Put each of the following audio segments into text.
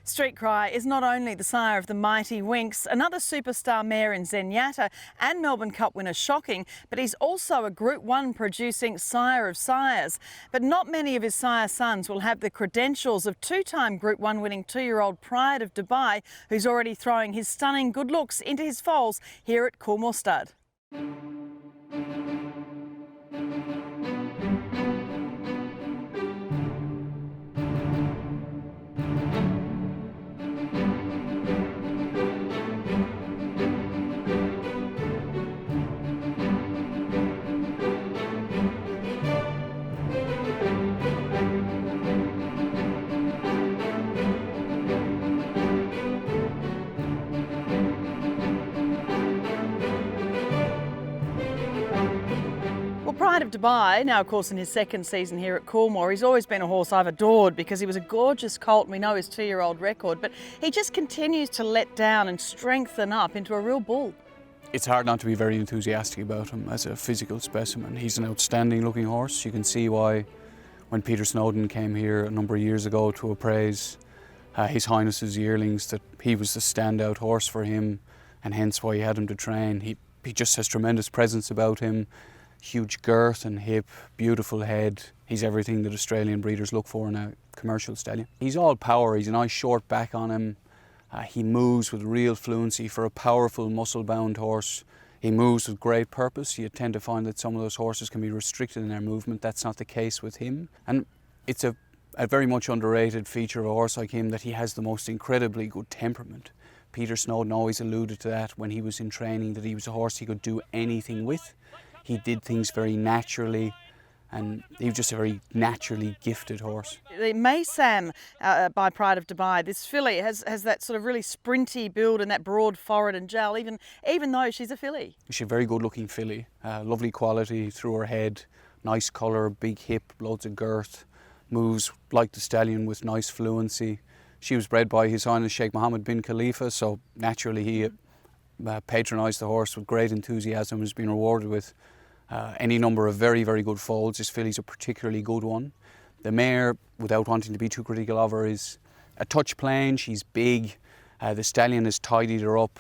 Street Cry is not only the sire of the mighty Winx, another superstar mare in Zenyatta and Melbourne Cup winner Shocking, but he's also a Group 1 producing sire of sires. But not many of his sire sons will have the credentials of two-time Group 1 winning 2-year-old Pride of Dubai, who's already throwing his stunning good looks into his foals here at Coolmore Stud. Pride of Dubai, now of course in his second season here at Coolmore, he's always been a horse I've adored because he was a gorgeous colt and we know his 2-year-old record, but he just continues to let down and strengthen up into a real bull. It's hard not to be very enthusiastic about him as a physical specimen. He's an outstanding looking horse. You can see why when Peter Snowden came here a number of years ago to appraise His Highness's yearlings that he was the standout horse for him and hence why he had him to train. He just has tremendous presence about him. Huge girth and hip, beautiful head. He's everything that Australian breeders look for in a commercial stallion. He's all power, he's a nice short back on him. He moves with real fluency for a powerful muscle-bound horse. He moves with great purpose. You tend to find that some of those horses can be restricted in their movement. That's not the case with him. And it's a very much underrated feature of a horse like him that he has the most incredibly good temperament. Peter Snowden always alluded to that when he was in training, that he was a horse he could do anything with. He did things very naturally and he was just a very naturally gifted horse. The MAYSAM by Pride of Dubai, this filly has that sort of really sprinty build and that broad forehead and jowl, even though she's a filly. She's a very good looking filly, lovely quality through her head, nice colour, big hip, loads of girth, moves like the stallion with nice fluency. She was bred by His Highness Sheikh Mohammed bin Khalifa, so naturally he patronised the horse with great enthusiasm and has been rewarded with any number of very, very good foals. This filly's a particularly good one. The mare, without wanting to be too critical of her, is a touch plain. She's big. The stallion has tidied her up,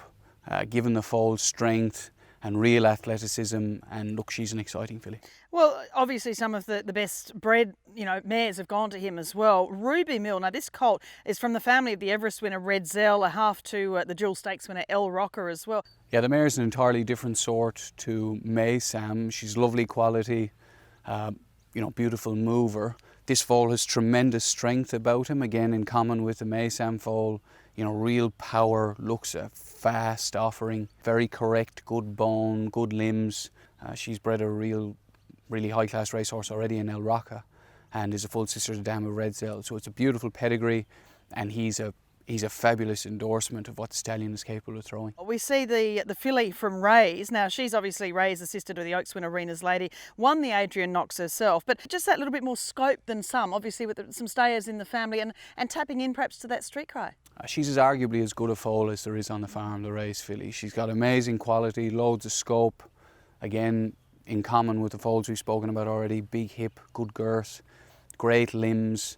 given the foal strength and real athleticism, and look, she's an exciting filly. Well, obviously some of the best bred, mares have gone to him as well. RUBIMILL, now this colt is from the Family of the Everest winner Redzel, a half to the dual stakes winner El Roca as well. Yeah, the mare's an entirely different sort to MAYSAM. She's lovely quality, beautiful mover. This foal has tremendous strength about him, again in common with the MAYSAM foal. Real power, looks a fast offering, very correct, good bone, good limbs. She's bred a really high-class racehorse already in El Roca and is a full sister to dam of Redzel. So it's a beautiful pedigree and he's a fabulous endorsement of what the stallion is capable of throwing. We see the filly from Ray's. Now, she's obviously Ray's the sister to the Oaks winner Rena's Lady, won the Adrian Knox herself, but just that little bit more scope than some, obviously with some stayers in the family and tapping in perhaps to that Street Cry. She's arguably as good a foal as there is on the farm, the Ray's filly. She's got amazing quality, loads of scope. Again, in common with the foals we've spoken about already, big hip, good girth, great limbs.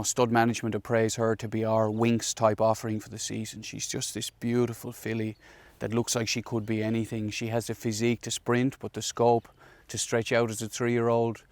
Stud management appraise her to be our Winx type offering for the season. She's just this beautiful filly that looks like she could be anything. She has the physique to sprint, but the scope to stretch out as a 3-year-old.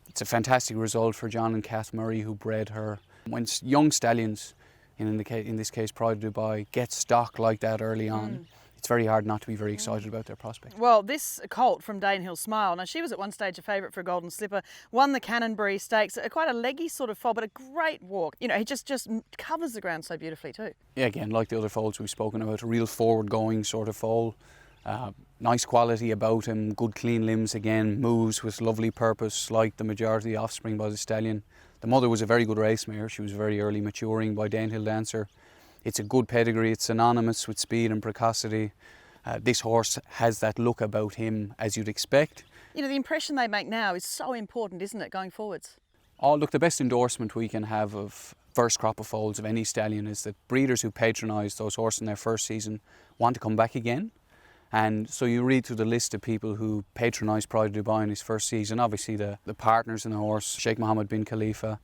It's a fantastic result for John and Kath Murray, who bred her. When young stallions, in this case Pride of Dubai, get stock like that early on, it's very hard not to be very excited about their prospect. Well, this colt from DANEHILL Smile, now she was at one stage a favourite for a Golden Slipper, won the Canonbury Stakes, quite a leggy sort of foal, but a great walk. He just covers the ground so beautifully too. Yeah, again, like the other foals we've spoken about, a real forward-going sort of foal. Nice quality about him, good clean limbs again, moves with lovely purpose like the majority of the offspring by the stallion. The mother was a very good race mare. She was very early maturing by DANEHILL Dancer. It's a good pedigree, it's synonymous with speed and precocity. This horse has that look about him as you'd expect. The impression they make now is so important, isn't it, going forwards? Oh, look, the best endorsement we can have of first crop of foals of any stallion is that breeders who patronise those horses in their first season want to come back again. And so you read through the list of people who patronised Pride of Dubai in his first season. Obviously the partners in the horse, Sheikh Mohammed bin Khalifa,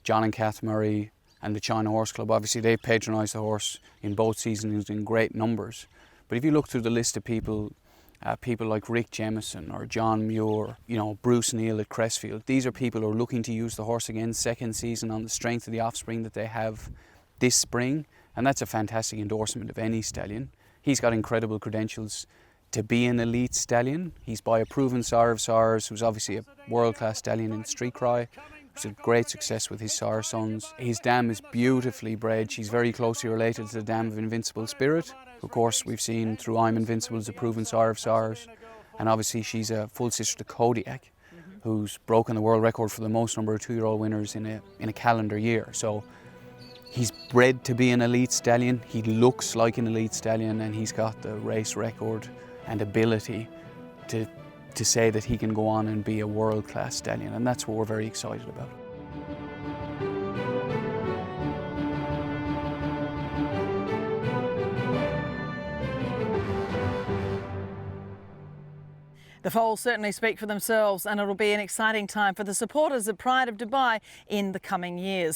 John and Kath Murray, and the China Horse Club. Obviously they patronised the horse in both seasons in great numbers. But if you look through the list of people, people like Rick Jemison or John Muir, you know, Bruce Neal at Crestfield, these are people who are looking to use the horse again second season on the strength of the offspring that they have this spring, and that's a fantastic endorsement of any stallion. He's got incredible credentials to be an elite stallion. He's by a proven sire of sires, who's obviously a world-class stallion in Street Cry. He's had great success with his sire sons. His dam is beautifully bred. She's very closely related to the dam of Invincible Spirit. Of course, we've seen through I'm Invincible as a proven sire of sires. And obviously she's a full sister to Kodiak, who's broken the world record for the most number of 2-year-old winners in a calendar year. So he's bred to be an elite stallion. He looks like an elite stallion, and he's got the race record and ability to say that he can go on and be a world-class stallion, and that's what we're very excited about. The foals certainly speak for themselves, and it'll be an exciting time for the supporters of Pride of Dubai in the coming years.